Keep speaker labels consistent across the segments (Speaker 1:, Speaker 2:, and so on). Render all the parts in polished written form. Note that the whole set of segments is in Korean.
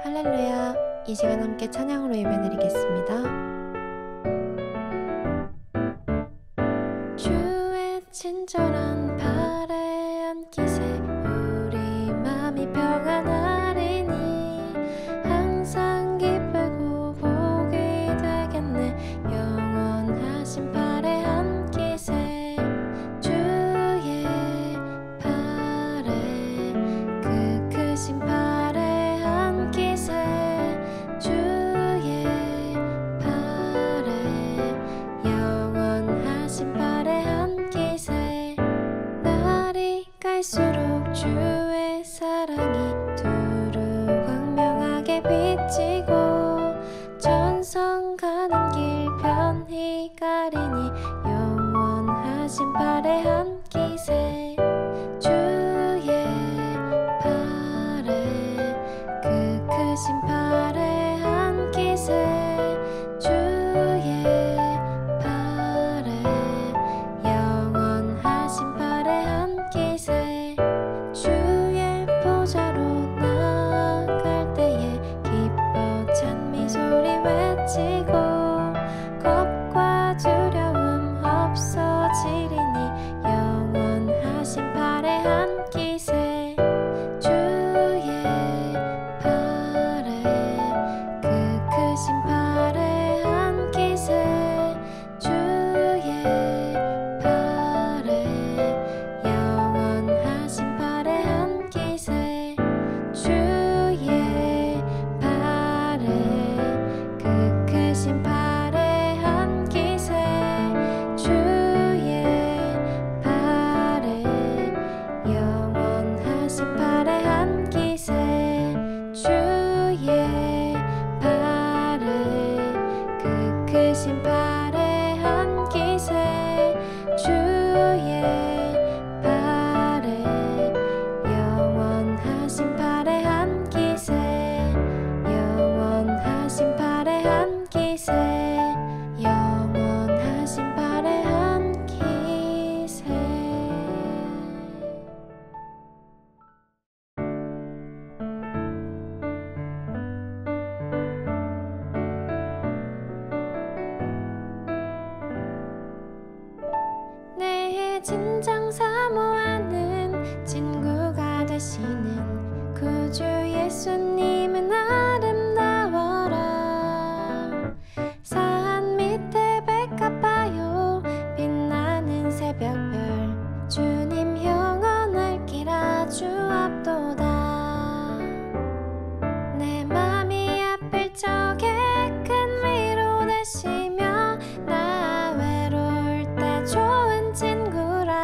Speaker 1: 할렐루야. 이 시간 함께 찬양으로 예배드리겠습니다. 주의 친절한 발에 안기세 우리 맘이 평안하리니 항상 기쁘고 복이 되겠네. 영원하신 발에 안기세 주의 발에 그 크신 발에 안기세 주의 발에 영원하신 발에 안기세 날이 갈수록 주의 사랑이 두루 광명하게 비치고 전성 가는 길 편히 가리니 영원하신 발에 안기세 주의 발에 그 크신 발에 안기세 주의 발에 영원하신 발에 안기세 주의 보좌로 나아갈 때에 기뻐 찬미 소리 외치고 겁과 두려움 없어지리니 영원하신 발에 안기세 주의 발에 그 크신 발에 안기세 주의 발에 영원하신 발에 안기세 주의 발에 그 크신 발에 안기세 주의 발에 영원하신 발에 안기세 주의 발에 그 크신 발에 안기세 주의 발에 영원하신 발에 안기세 영원하신 발에 안기세 영원하신 발에 안기세. 내 진정 사모하는 친구가 되시는 구주 예수님은 아름다워라. 산 밑에 백합화요 빛나는 새벽별 주님 영원할 길 아주 앞도다. 내 맘이 아플 적에 큰 위로 되시며 나 외로울 때 좋은 친구라.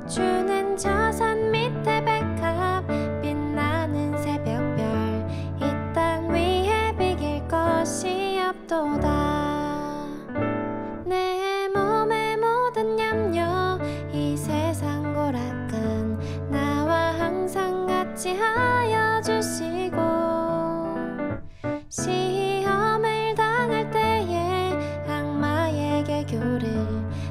Speaker 1: 주는 저 산 밑에 백합 빛나는 새벽별 이 땅 위에 비길 것이 없도다. 내 몸의 모든 염려 이 세상 고락은 나와 항상 같이 하여 주시고 시험을 당할 때에 악마에게 교를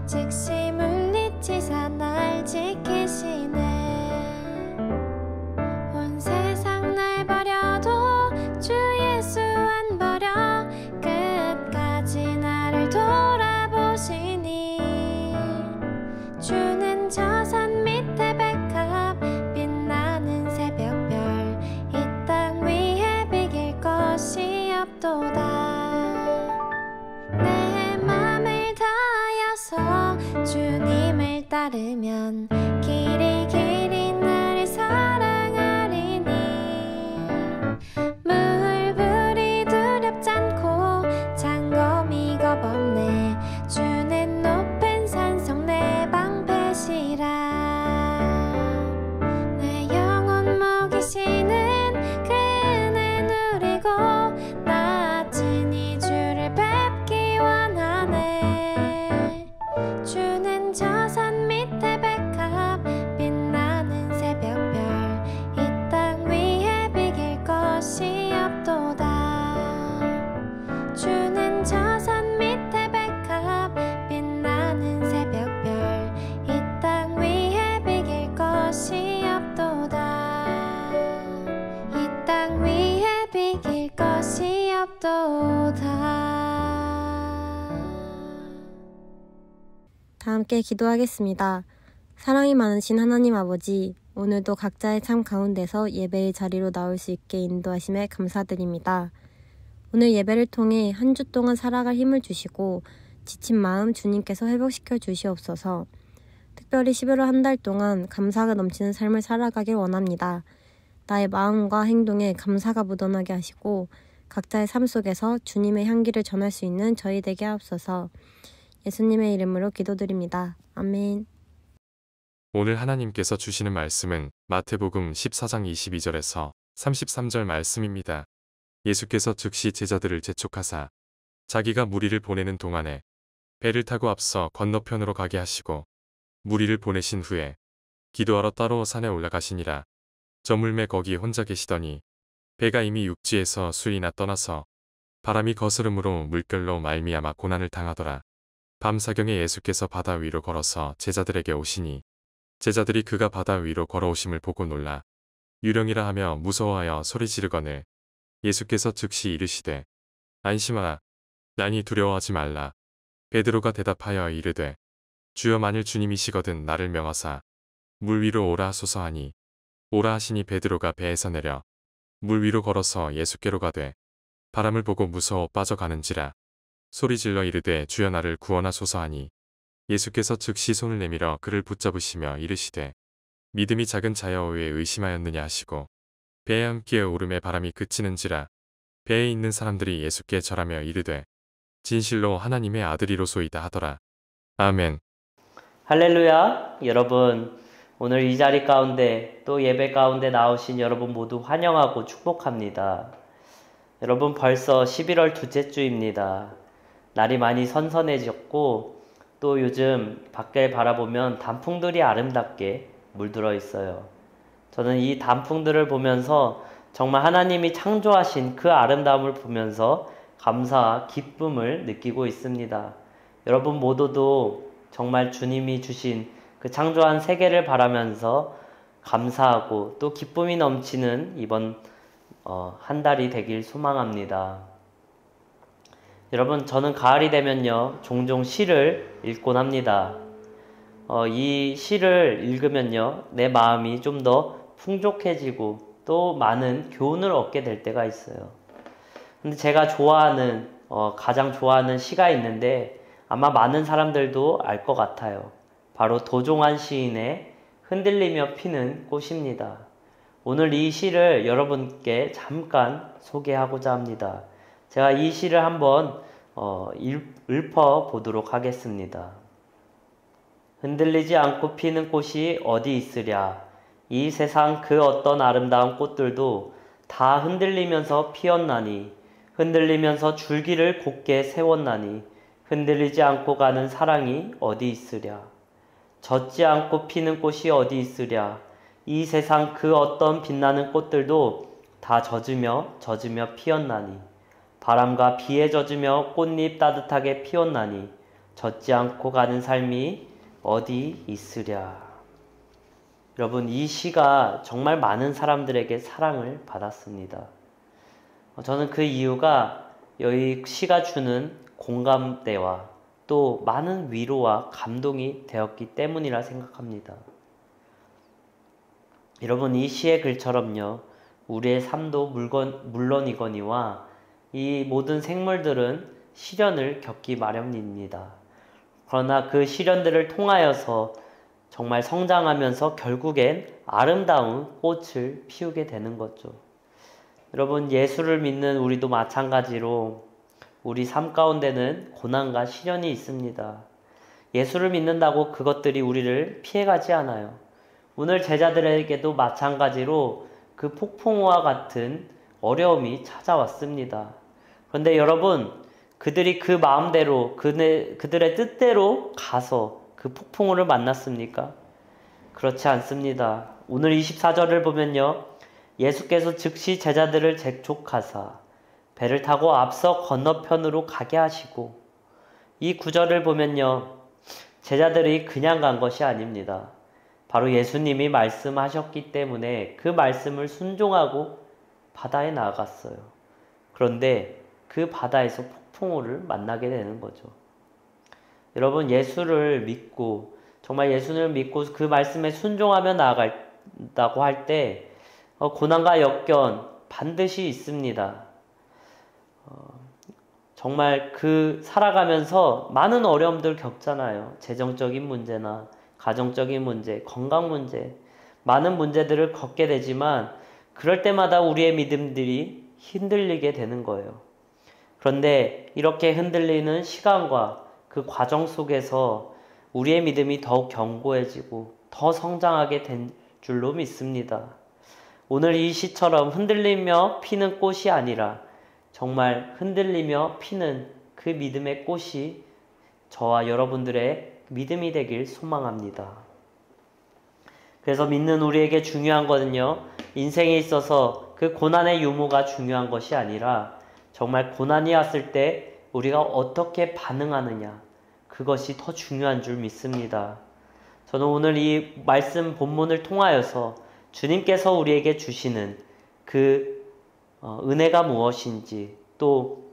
Speaker 1: 즉시 물리치사 날 지키시네. 온 세상 날 버려도 주 예수 안 버려 끝까지 나를 돌아보시니 주는 저 산 밑에 백합 빛나는 새벽별 이 땅 위에 비길 것이 없도다. 내 맘을 다하여서 주님을 따르면 길이 길이 나를 사랑하리니 물불이 두렵지 않고 장검이 겁없네. 주는 높은 산성 내 방패시라. 내 영혼 먹이시는 그 은혜 누리고 나 친히 주를 뵙기 원하네. 주는 저 산 밑에 백합 빛나는 새벽별 이 땅 위에 비길 것이 없도다. 주는 저 산 밑에 백합 빛나는 새벽별 이 땅 위에 비길 것이 없도다.
Speaker 2: 다 함께 기도하겠습니다. 사랑이 많으신 하나님 아버지, 오늘도 각자의 삶 가운데서 예배의 자리로 나올 수 있게 인도하심에 감사드립니다. 오늘 예배를 통해 한 주 동안 살아갈 힘을 주시고 지친 마음 주님께서 회복시켜 주시옵소서. 특별히 11월 한 달 동안 감사가 넘치는 삶을 살아가길 원합니다. 나의 마음과 행동에 감사가 묻어나게 하시고 각자의 삶 속에서 주님의 향기를 전할 수 있는 저희 되게 하옵소서. 예수님의 이름으로 기도드립니다. 아멘.
Speaker 3: 오늘 하나님께서 주시는 말씀은 마태복음 14장 22절에서 33절 말씀입니다. 예수께서 즉시 제자들을 재촉하사 자기가 무리를 보내는 동안에 배를 타고 앞서 건너편으로 가게 하시고 무리를 보내신 후에 기도하러 따로 산에 올라가시니라. 저물매 거기 혼자 계시더니 배가 이미 육지에서 수리나 떠나서 바람이 거스름으로 물결로 말미암아 고난을 당하더라. 밤사경에 예수께서 바다 위로 걸어서 제자들에게 오시니 제자들이 그가 바다 위로 걸어오심을 보고 놀라 유령이라 하며 무서워하여 소리 지르거늘 예수께서 즉시 이르시되 안심하라 나니 두려워하지 말라. 베드로가 대답하여 이르되 주여 만일 주님이시거든 나를 명하사 물 위로 오라 하소서 하니 오라 하시니 베드로가 배에서 내려 물 위로 걸어서 예수께로 가되 바람을 보고 무서워 빠져가는지라 소리질러 이르되 주여 나를 구원하소서 하니 예수께서 즉시 손을 내밀어 그를 붙잡으시며 이르시되 믿음이 작은 자여 왜 의심하였느냐 하시고 배에 함께 오름에 바람이 그치는지라 배에 있는 사람들이 예수께 절하며 이르되 진실로 하나님의 아들이로소이다 하더라. 아멘.
Speaker 4: 할렐루야. 여러분, 오늘 이 자리 가운데 또 예배 가운데 나오신 여러분 모두 환영하고 축복합니다. 여러분, 벌써 11월 둘째 주입니다. 날이 많이 선선해졌고 또 요즘 밖을 바라보면 단풍들이 아름답게 물들어 있어요. 저는 이 단풍들을 보면서 정말 하나님이 창조하신 그 아름다움을 보면서 감사와 기쁨을 느끼고 있습니다. 여러분 모두도 정말 주님이 주신 그 창조한 세계를 바라면서 감사하고 또 기쁨이 넘치는 이번 한 달이 되길 소망합니다. 여러분, 저는 가을이 되면요 종종 시를 읽곤 합니다. 이 시를 읽으면요 내 마음이 좀 더 풍족해지고 또 많은 교훈을 얻게 될 때가 있어요. 근데 제가 가장 좋아하는 시가 있는데 아마 많은 사람들도 알 것 같아요. 바로 도종환 시인의 흔들리며 피는 꽃입니다. 오늘 이 시를 여러분께 잠깐 소개하고자 합니다. 제가 이 시를 한번 읊어보도록 하겠습니다. 흔들리지 않고 피는 꽃이 어디 있으랴. 이 세상 그 어떤 아름다운 꽃들도 다 흔들리면서 피었나니 흔들리면서 줄기를 곧게 세웠나니 흔들리지 않고 가는 사랑이 어디 있으랴. 젖지 않고 피는 꽃이 어디 있으랴. 이 세상 그 어떤 빛나는 꽃들도 다 젖으며 피었나니 바람과 비에 젖으며 꽃잎 따뜻하게 피었나니 젖지 않고 가는 삶이 어디 있으랴. 여러분, 이 시가 정말 많은 사람들에게 사랑을 받았습니다. 저는 그 이유가 이 시가 주는 공감대와 또 많은 위로와 감동이 되었기 때문이라 생각합니다. 여러분, 이 시의 글처럼요 우리의 삶도 물론이거니와 이 모든 생물들은 시련을 겪기 마련입니다. 그러나 그 시련들을 통하여서 정말 성장하면서 결국엔 아름다운 꽃을 피우게 되는 거죠. 여러분, 예수를 믿는 우리도 마찬가지로 우리 삶 가운데는 고난과 시련이 있습니다. 예수를 믿는다고 그것들이 우리를 피해가지 않아요. 오늘 제자들에게도 마찬가지로 그 폭풍우와 같은 어려움이 찾아왔습니다. 그런데 여러분, 그들이 그 마음대로 그들의 뜻대로 가서 그 폭풍우를 만났습니까? 그렇지 않습니다. 오늘 24절을 보면요 예수께서 즉시 제자들을 재촉하사 배를 타고 앞서 건너편으로 가게 하시고, 이 구절을 보면요 제자들이 그냥 간 것이 아닙니다. 바로 예수님이 말씀하셨기 때문에 그 말씀을 순종하고 바다에 나아갔어요. 그런데 그 바다에서 폭풍우를 만나게 되는 거죠. 여러분, 예수를 믿고 정말 예수를 믿고 그 말씀에 순종하며 나아간다고 할 때 고난과 역경 반드시 있습니다. 정말 그 살아가면서 많은 어려움들 겪잖아요. 재정적인 문제나 가정적인 문제, 건강 문제, 많은 문제들을 겪게 되지만 그럴 때마다 우리의 믿음들이 흔들리게 되는 거예요. 그런데 이렇게 흔들리는 시간과 그 과정 속에서 우리의 믿음이 더욱 견고해지고 더 성장하게 된 줄로 믿습니다. 오늘 이 시처럼 흔들리며 피는 꽃이 아니라 정말 흔들리며 피는 그 믿음의 꽃이 저와 여러분들의 믿음이 되길 소망합니다. 그래서 믿는 우리에게 중요한 거는요, 인생에 있어서 그 고난의 유무가 중요한 것이 아니라 정말 고난이 왔을 때 우리가 어떻게 반응하느냐, 그것이 더 중요한 줄 믿습니다. 저는 오늘 이 말씀 본문을 통하여서 주님께서 우리에게 주시는 그 은혜가 무엇인지, 또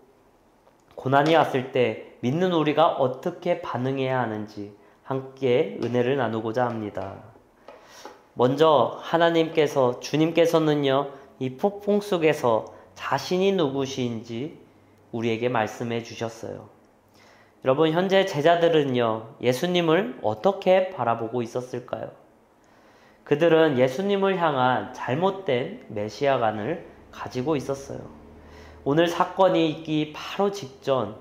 Speaker 4: 고난이 왔을 때 믿는 우리가 어떻게 반응해야 하는지 함께 은혜를 나누고자 합니다. 먼저 하나님께서, 주님께서는요, 이 폭풍 속에서 자신이 누구신지 우리에게 말씀해 주셨어요. 여러분, 현재 제자들은요, 예수님을 어떻게 바라보고 있었을까요? 그들은 예수님을 향한 잘못된 메시아관을 가지고 있었어요. 오늘 사건이 있기 바로 직전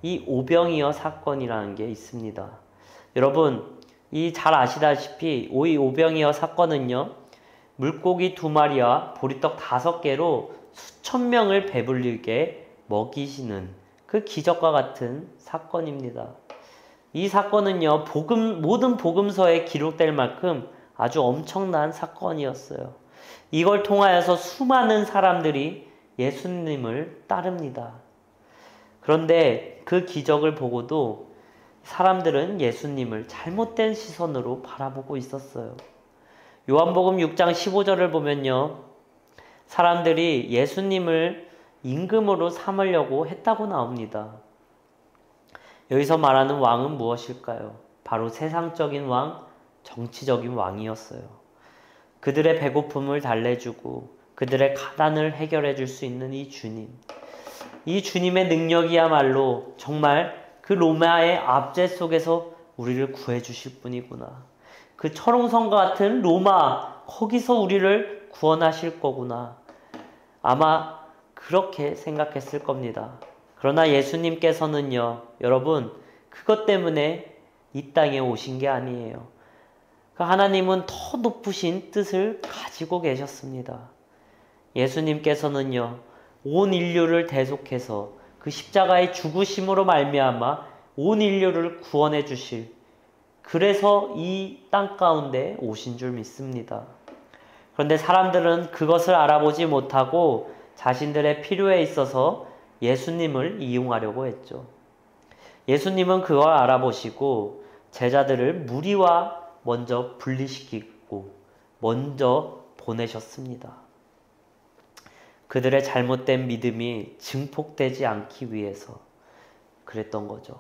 Speaker 4: 이 오병이어 사건이라는 게 있습니다. 여러분, 이 잘 아시다시피 이 오병이어 사건은요, 물고기 2마리와 보리떡 5개로 수천 명을 배불리게 먹이시는 그 기적과 같은 사건입니다. 이 사건은요, 모든 복음서에 기록될 만큼 아주 엄청난 사건이었어요. 이걸 통하여서 수많은 사람들이 예수님을 따릅니다. 그런데 그 기적을 보고도 사람들은 예수님을 잘못된 시선으로 바라보고 있었어요. 요한복음 6장 15절을 보면요, 사람들이 예수님을 임금으로 삼으려고 했다고 나옵니다. 여기서 말하는 왕은 무엇일까요? 바로 세상적인 왕, 정치적인 왕이었어요. 그들의 배고픔을 달래주고 그들의 가난을 해결해 줄 수 있는 이 주님. 이 주님의 능력이야말로 정말 그 로마의 압제 속에서 우리를 구해 주실 분이구나. 그 철옹성과 같은 로마, 거기서 우리를 구원하실 거구나. 아마 그렇게 생각했을 겁니다. 그러나 예수님께서는요, 여러분, 그것 때문에 이 땅에 오신 게 아니에요. 그 하나님은 더 높으신 뜻을 가지고 계셨습니다. 예수님께서는요, 온 인류를 대속해서 그 십자가의 죽으심으로 말미암아 온 인류를 구원해 주실, 그래서 이 땅 가운데 오신 줄 믿습니다. 그런데 사람들은 그것을 알아보지 못하고 자신들의 필요에 있어서 예수님을 이용하려고 했죠. 예수님은 그걸 알아보시고 제자들을 무리와 먼저 분리시키고 먼저 보내셨습니다. 그들의 잘못된 믿음이 증폭되지 않기 위해서 그랬던 거죠.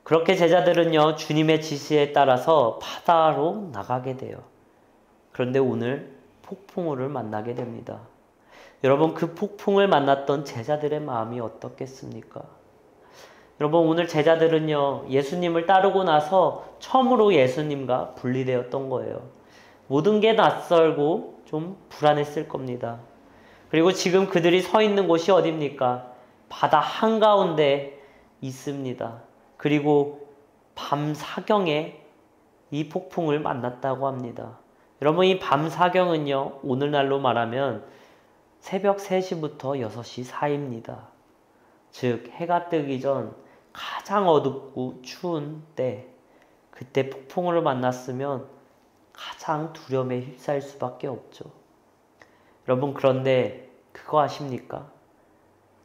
Speaker 4: 그렇게 제자들은요, 주님의 지시에 따라서 바다로 나가게 돼요. 그런데 오늘 폭풍우를 만나게 됩니다. 여러분, 그 폭풍을 만났던 제자들의 마음이 어떻겠습니까? 여러분, 오늘 제자들은요, 예수님을 따르고 나서 처음으로 예수님과 분리되었던 거예요. 모든 게 낯설고 좀 불안했을 겁니다. 그리고 지금 그들이 서 있는 곳이 어디입니까? 바다 한가운데 있습니다. 그리고 밤 사경에 이 폭풍을 만났다고 합니다. 여러분, 이 밤 사경은요, 오늘날로 말하면 새벽 3시부터 6시 사이입니다. 즉, 해가 뜨기 전 가장 어둡고 추운 때, 그때 폭풍을 만났으면 가장 두려움에 휩싸일 수밖에 없죠. 여러분, 그런데 그거 아십니까?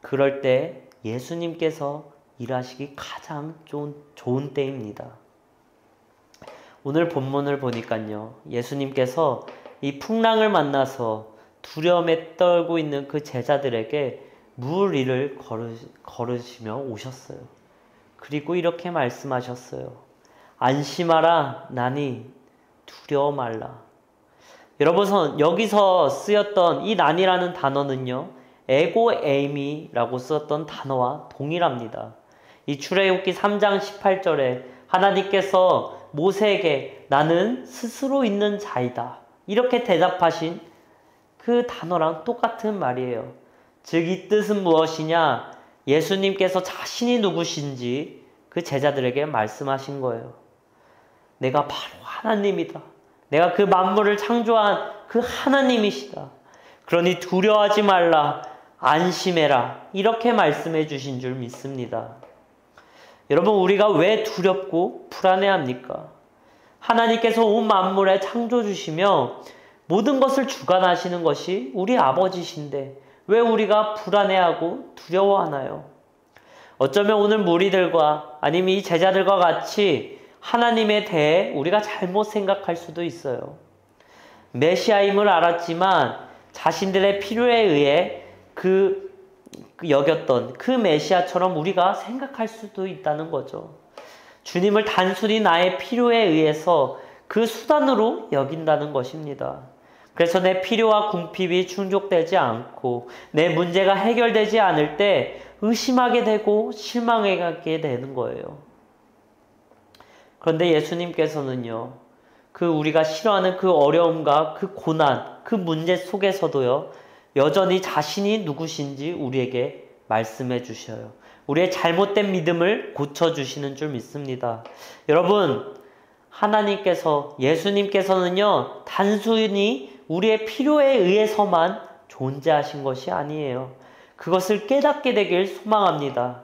Speaker 4: 그럴 때 예수님께서 일하시기 가장 좋은 때입니다. 오늘 본문을 보니까요, 예수님께서 이 풍랑을 만나서 두려움에 떨고 있는 그 제자들에게 물 위를 걸으시며 오셨어요. 그리고 이렇게 말씀하셨어요. 안심하라, 나니 두려워 말라. 여러분, 여기서 쓰였던 이 난이라는 단어는요, 에고에이미라고 쓰였던 단어와 동일합니다. 이 출애굽기 3장 18절에 하나님께서 모세에게 나는 스스로 있는 자이다, 이렇게 대답하신 그 단어랑 똑같은 말이에요. 즉 이 뜻은 무엇이냐? 예수님께서 자신이 누구신지 그 제자들에게 말씀하신 거예요. 내가 바로 하나님이다. 내가 그 만물을 창조한 그 하나님이시다. 그러니 두려워하지 말라, 안심해라, 이렇게 말씀해 주신 줄 믿습니다. 여러분, 우리가 왜 두렵고 불안해합니까? 하나님께서 온 만물에 창조주시며 모든 것을 주관하시는 것이 우리 아버지신데 왜 우리가 불안해하고 두려워하나요? 어쩌면 오늘 무리들과 아니면 이 제자들과 같이 하나님에 대해 우리가 잘못 생각할 수도 있어요. 메시아임을 알았지만 자신들의 필요에 의해 여겼던 그 메시아처럼 우리가 생각할 수도 있다는 거죠. 주님을 단순히 나의 필요에 의해서 그 수단으로 여긴다는 것입니다. 그래서 내 필요와 궁핍이 충족되지 않고 내 문제가 해결되지 않을 때 의심하게 되고 실망하게 되는 거예요. 그런데 예수님께서는요, 우리가 싫어하는 그 어려움과 그 고난, 그 문제 속에서도요, 여전히 자신이 누구신지 우리에게 말씀해 주셔요. 우리의 잘못된 믿음을 고쳐주시는 줄 믿습니다. 여러분, 하나님께서, 예수님께서는요, 단순히 우리의 필요에 의해서만 존재하신 것이 아니에요. 그것을 깨닫게 되길 소망합니다.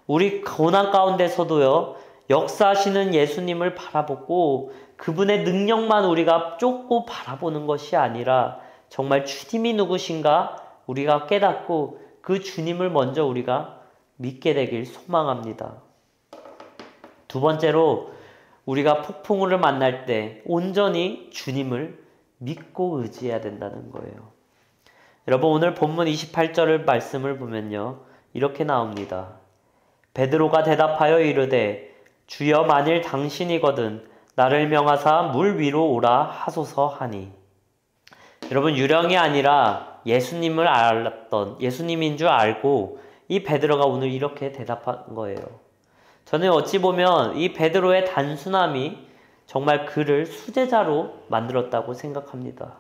Speaker 4: 우리 고난 가운데서도요, 역사하시는 예수님을 바라보고 그분의 능력만 우리가 쫓고 바라보는 것이 아니라 정말 주님이 누구신가 우리가 깨닫고 그 주님을 먼저 우리가 믿게 되길 소망합니다. 두 번째로, 우리가 폭풍우를 만날 때 온전히 주님을 믿고 의지해야 된다는 거예요. 여러분, 오늘 본문 28절을 말씀을 보면요, 이렇게 나옵니다. 베드로가 대답하여 이르되 주여, 만일 당신이거든 나를 명하사 물 위로 오라 하소서 하니. 여러분, 유령이 아니라 예수님을 알았던, 예수님인 줄 알고 이 베드로가 오늘 이렇게 대답한 거예요. 저는 어찌 보면 이 베드로의 단순함이 정말 그를 수제자로 만들었다고 생각합니다.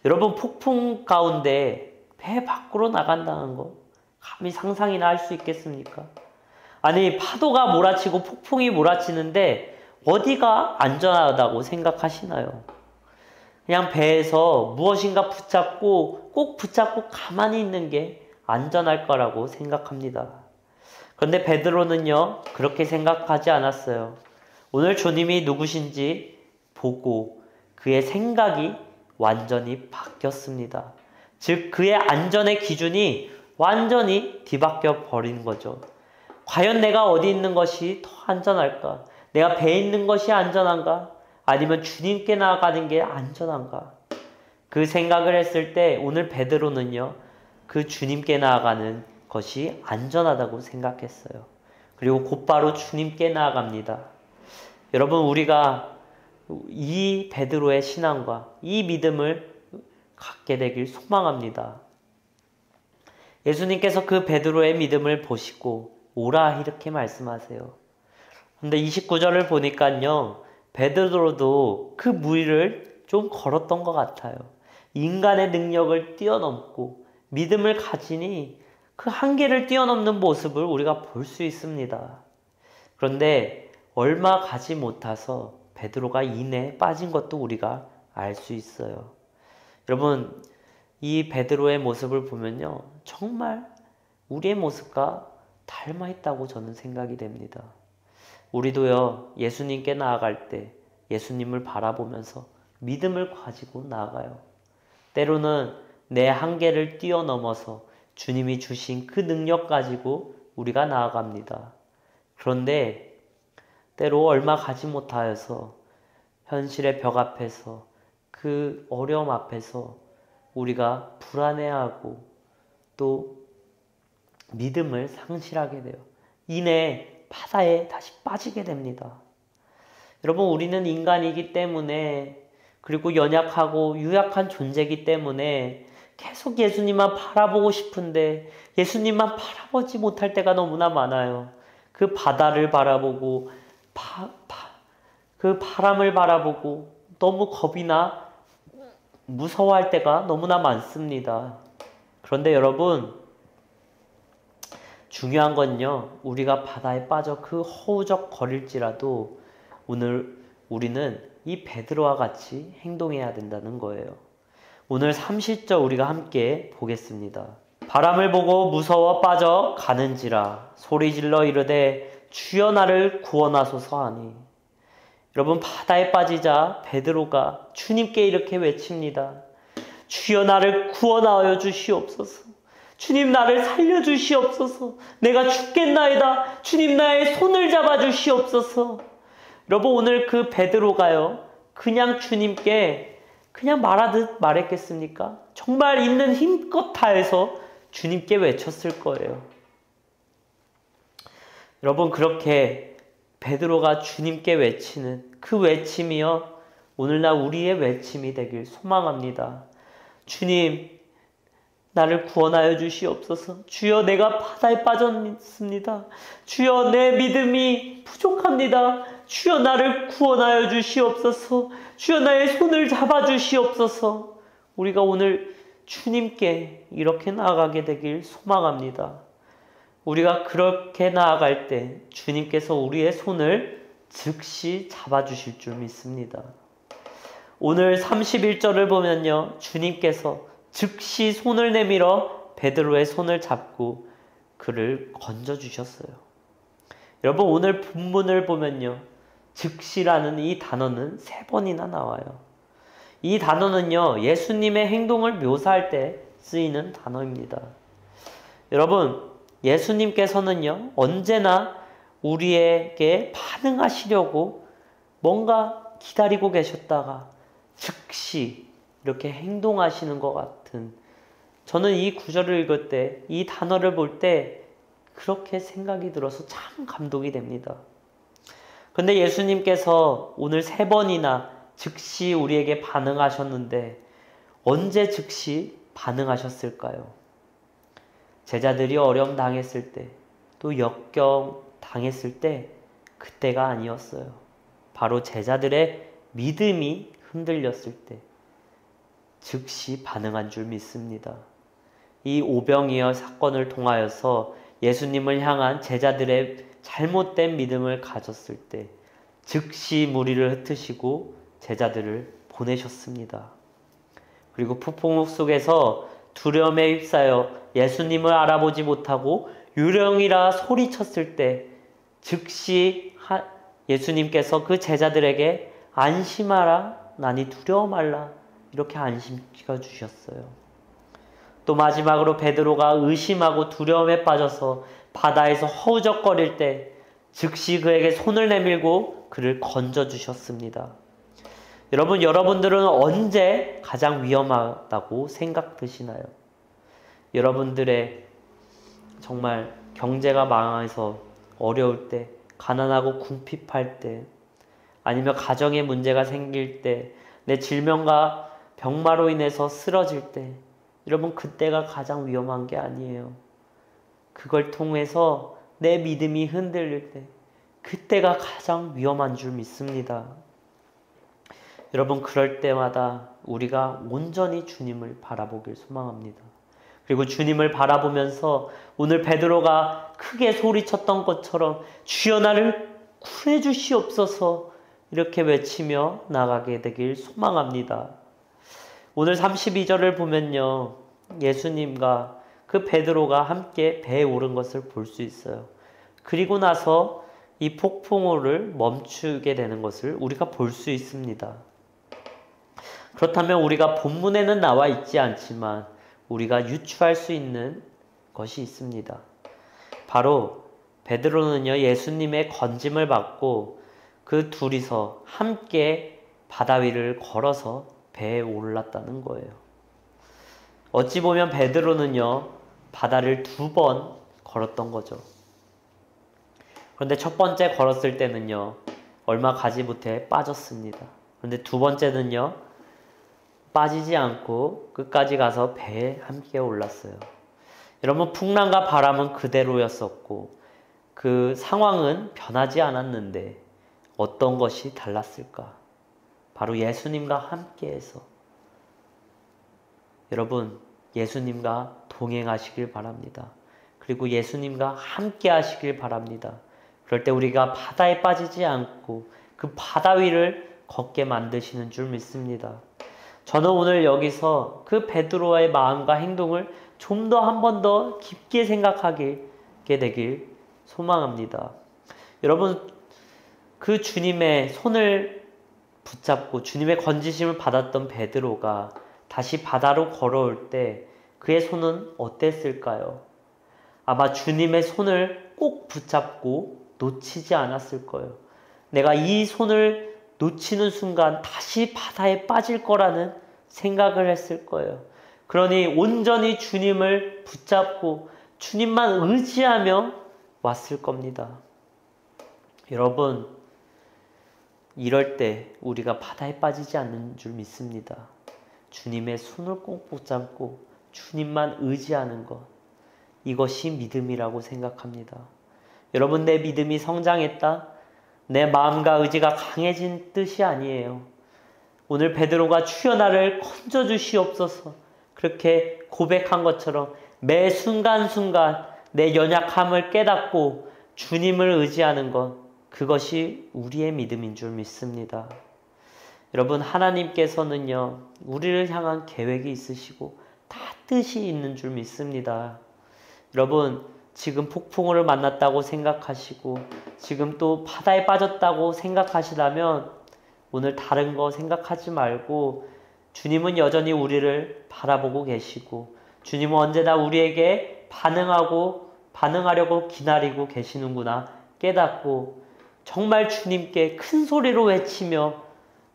Speaker 4: 여러분, 폭풍 가운데 배 밖으로 나간다는 거 감히 상상이나 할 수 있겠습니까? 아니, 파도가 몰아치고 폭풍이 몰아치는데 어디가 안전하다고 생각하시나요? 그냥 배에서 무엇인가 꼭 붙잡고 가만히 있는 게 안전할 거라고 생각합니다. 그런데 베드로는요, 그렇게 생각하지 않았어요. 오늘 주님이 누구신지 보고 그의 생각이 완전히 바뀌었습니다. 즉, 그의 안전의 기준이 완전히 뒤바뀌어 버린 거죠. 과연 내가 어디 있는 것이 더 안전할까? 내가 배에 있는 것이 안전한가? 아니면 주님께 나아가는 게 안전한가? 그 생각을 했을 때 오늘 베드로는요, 그 주님께 나아가는 것이 안전하다고 생각했어요. 그리고 곧바로 주님께 나아갑니다. 여러분, 우리가 이 베드로의 신앙과 이 믿음을 갖게 되길 소망합니다. 예수님께서 그 베드로의 믿음을 보시고 오라 이렇게 말씀하세요. 근데 29절을 보니까요, 베드로도 그 무리를 좀 걸었던 것 같아요. 인간의 능력을 뛰어넘고 믿음을 가지니 그 한계를 뛰어넘는 모습을 우리가 볼 수 있습니다. 그런데 얼마 가지 못해서 베드로가 이내에 빠진 것도 우리가 알 수 있어요. 여러분, 이 베드로의 모습을 보면요, 정말 우리의 모습과 닮아 있다고 저는 생각이 됩니다. 우리도요, 예수님께 나아갈 때 예수님을 바라보면서 믿음을 가지고 나아가요. 때로는 내 한계를 뛰어넘어서 주님이 주신 그 능력 가지고 우리가 나아갑니다. 그런데 때로 얼마 가지 못하여서 현실의 벽 앞에서, 그 어려움 앞에서 우리가 불안해하고 또 믿음을 상실하게 돼요. 이내 바다에 다시 빠지게 됩니다. 여러분, 우리는 인간이기 때문에, 그리고 연약하고 유약한 존재이기 때문에 계속 예수님만 바라보고 싶은데 예수님만 바라보지 못할 때가 너무나 많아요. 그 바다를 바라보고 그 바람을 바라보고 너무 겁이 나 무서워할 때가 너무나 많습니다. 그런데 여러분, 중요한 건요, 우리가 바다에 빠져 그 허우적거릴지라도 오늘 우리는 이 베드로와 같이 행동해야 된다는 거예요. 오늘 30절 우리가 함께 보겠습니다. 바람을 보고 무서워 빠져 가는지라 소리질러 이르되 주여 나를 구원하소서 하니. 여러분, 바다에 빠지자 베드로가 주님께 이렇게 외칩니다. 주여 나를 구원하여 주시옵소서. 주님 나를 살려주시옵소서. 내가 죽겠나이다. 주님 나의 손을 잡아주시옵소서. 여러분, 오늘 그 베드로가요, 그냥 주님께 그냥 말하듯 말했겠습니까? 정말 있는 힘껏 다해서 주님께 외쳤을 거예요. 여러분, 그렇게 베드로가 주님께 외치는 그 외침이요, 오늘날 우리의 외침이 되길 소망합니다. 주님, 나를 구원하여 주시옵소서. 주여, 내가 바다에 빠졌습니다. 주여, 내 믿음이 부족합니다. 주여, 나를 구원하여 주시옵소서. 주여, 나의 손을 잡아 주시옵소서. 우리가 오늘 주님께 이렇게 나아가게 되길 소망합니다. 우리가 그렇게 나아갈 때 주님께서 우리의 손을 즉시 잡아 주실 줄 믿습니다. 오늘 31절을 보면요, 주님께서 즉시 손을 내밀어 베드로의 손을 잡고 그를 건져주셨어요. 여러분, 오늘 본문을 보면요, 즉시라는 이 단어는 3번이나 나와요. 이 단어는요, 예수님의 행동을 묘사할 때 쓰이는 단어입니다. 여러분, 예수님께서는요, 언제나 우리에게 반응하시려고 뭔가 기다리고 계셨다가 즉시 이렇게 행동하시는 것 같은, 저는 이 구절을 읽을 때, 이 단어를 볼 때 그렇게 생각이 들어서 참 감동이 됩니다. 그런데 예수님께서 오늘 3번이나 즉시 우리에게 반응하셨는데 언제 즉시 반응하셨을까요? 제자들이 어려움 당했을 때, 또 역경 당했을 때, 그때가 아니었어요. 바로 제자들의 믿음이 흔들렸을 때 즉시 반응한 줄 믿습니다. 이 오병이어 사건을 통하여서 예수님을 향한 제자들의 잘못된 믿음을 가졌을 때 즉시 무리를 흩으시고 제자들을 보내셨습니다. 그리고 폭풍 속에서 두려움에 휩싸여 예수님을 알아보지 못하고 유령이라 소리쳤을 때 즉시 예수님께서 그 제자들에게 안심하라, 나니 두려워 말라, 이렇게 안심시켜 주셨어요. 또 마지막으로 베드로가 의심하고 두려움에 빠져서 바다에서 허우적거릴 때 즉시 그에게 손을 내밀고 그를 건져 주셨습니다. 여러분, 여러분들은 언제 가장 위험하다고 생각드시나요? 여러분들의 정말 경제가 망해서 어려울 때, 가난하고 궁핍할 때, 아니면 가정에 문제가 생길 때, 내 질병과 병마로 인해서 쓰러질 때, 여러분, 그때가 가장 위험한 게 아니에요. 그걸 통해서 내 믿음이 흔들릴 때, 그때가 가장 위험한 줄 믿습니다. 여러분, 그럴 때마다 우리가 온전히 주님을 바라보길 소망합니다. 그리고 주님을 바라보면서 오늘 베드로가 크게 소리쳤던 것처럼 주여 나를 구해 주시옵소서, 이렇게 외치며 나가게 되길 소망합니다. 오늘 32절을 보면요, 예수님과 그 베드로가 함께 배에 오른 것을 볼 수 있어요. 그리고 나서 이 폭풍우를 멈추게 되는 것을 우리가 볼 수 있습니다. 그렇다면 우리가 본문에는 나와 있지 않지만 우리가 유추할 수 있는 것이 있습니다. 바로 베드로는요, 예수님의 건짐을 받고 그 둘이서 함께 바다 위를 걸어서 배에 올랐다는 거예요. 어찌 보면 베드로는요, 바다를 2번 걸었던 거죠. 그런데 첫 번째 걸었을 때는요, 얼마 가지 못해 빠졌습니다. 그런데 두 번째는요, 빠지지 않고 끝까지 가서 배에 함께 올랐어요. 여러분, 풍랑과 바람은 그대로였었고 그 상황은 변하지 않았는데 어떤 것이 달랐을까? 바로 예수님과 함께해서. 여러분, 예수님과 동행하시길 바랍니다. 그리고 예수님과 함께 하시길 바랍니다. 그럴 때 우리가 바다에 빠지지 않고 그 바다 위를 걷게 만드시는 줄 믿습니다. 저는 오늘 여기서 그 베드로와의 마음과 행동을 좀 더 한 번 더 깊게 생각하게 되길 소망합니다. 여러분, 그 주님의 손을 붙잡고 주님의 건지심을 받았던 베드로가 다시 바다로 걸어올 때 그의 손은 어땠을까요? 아마 주님의 손을 꼭 붙잡고 놓치지 않았을 거예요. 내가 이 손을 놓치는 순간 다시 바다에 빠질 거라는 생각을 했을 거예요. 그러니 온전히 주님을 붙잡고 주님만 의지하며 왔을 겁니다. 여러분, 이럴 때 우리가 바다에 빠지지 않는 줄 믿습니다. 주님의 손을 꼭 붙잡고 주님만 의지하는 것, 이것이 믿음이라고 생각합니다. 여러분, 내 믿음이 성장했다? 내 마음과 의지가 강해진 뜻이 아니에요. 오늘 베드로가 주여 나를 건져주시옵소서 그렇게 고백한 것처럼 매 순간순간 내 연약함을 깨닫고 주님을 의지하는 것, 그것이 우리의 믿음인 줄 믿습니다. 여러분, 하나님께서는요, 우리를 향한 계획이 있으시고 다 뜻이 있는 줄 믿습니다. 여러분, 지금 폭풍우를 만났다고 생각하시고 지금 또 바다에 빠졌다고 생각하시다면 오늘 다른 거 생각하지 말고 주님은 여전히 우리를 바라보고 계시고 주님은 언제나 우리에게 반응하려고 기다리고 계시는구나 깨닫고 정말 주님께 큰 소리로 외치며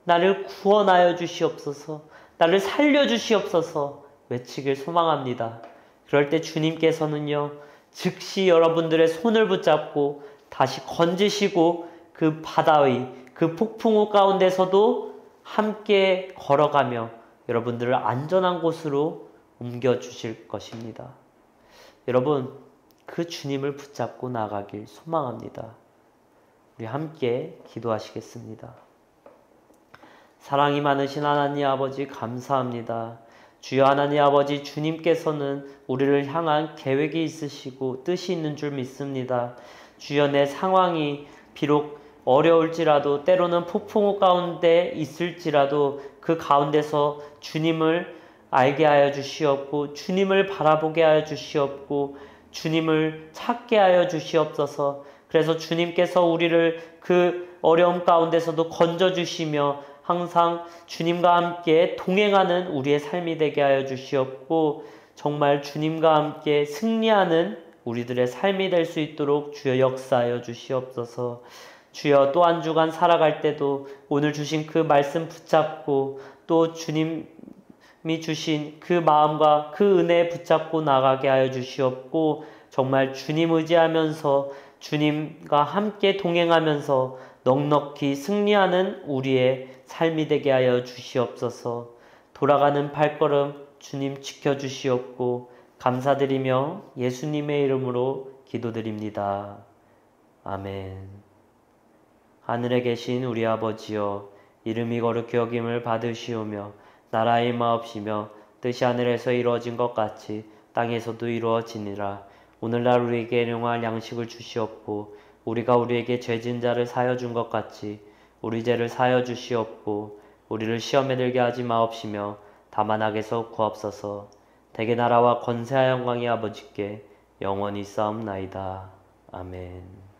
Speaker 4: 나를 구원하여 주시옵소서, 나를 살려 주시옵소서 외치길 소망합니다. 그럴 때 주님께서는요, 즉시 여러분들의 손을 붙잡고 다시 건지시고 그 바다 위, 그 폭풍우 가운데서도 함께 걸어가며 여러분들을 안전한 곳으로 옮겨주실 것입니다. 여러분, 그 주님을 붙잡고 나가길 소망합니다. 우리 함께 기도하시겠습니다. 사랑이 많으신 하나님 아버지 감사합니다. 주여 하나님 아버지, 주님께서는 우리를 향한 계획이 있으시고 뜻이 있는 줄 믿습니다. 주여, 내 상황이 비록 어려울지라도 때로는 폭풍우 가운데 있을지라도 그 가운데서 주님을 알게 하여 주시옵고 주님을 바라보게 하여 주시옵고 주님을 찾게 하여 주시옵소서. 그래서 주님께서 우리를 그 어려움 가운데서도 건져주시며 항상 주님과 함께 동행하는 우리의 삶이 되게 하여 주시옵고 정말 주님과 함께 승리하는 우리들의 삶이 될 수 있도록 주여 역사하여 주시옵소서. 주여, 또 한 주간 살아갈 때도 오늘 주신 그 말씀 붙잡고 또 주님이 주신 그 마음과 그 은혜 붙잡고 나가게 하여 주시옵고 정말 주님 의지하면서 주님과 함께 동행하면서 넉넉히 승리하는 우리의 삶이 되게 하여 주시옵소서. 돌아가는 발걸음 주님 지켜주시옵고 감사드리며 예수님의 이름으로 기도드립니다. 아멘. 하늘에 계신 우리 아버지여, 이름이 거룩히 여김을 받으시오며 나라의 마옵시며 뜻이 하늘에서 이루어진 것 같이 땅에서도 이루어지니라. 오늘날 우리에게 일용할 양식을 주시옵고 우리가 우리에게 죄진 자를 사여 준 것 같이 우리 죄를 사여 주시옵고 우리를 시험에 들게 하지 마옵시며 다만 악에서 구하옵소서. 대개 나라와 권세와 영광이 아버지께 영원히 싸움나이다. 아멘.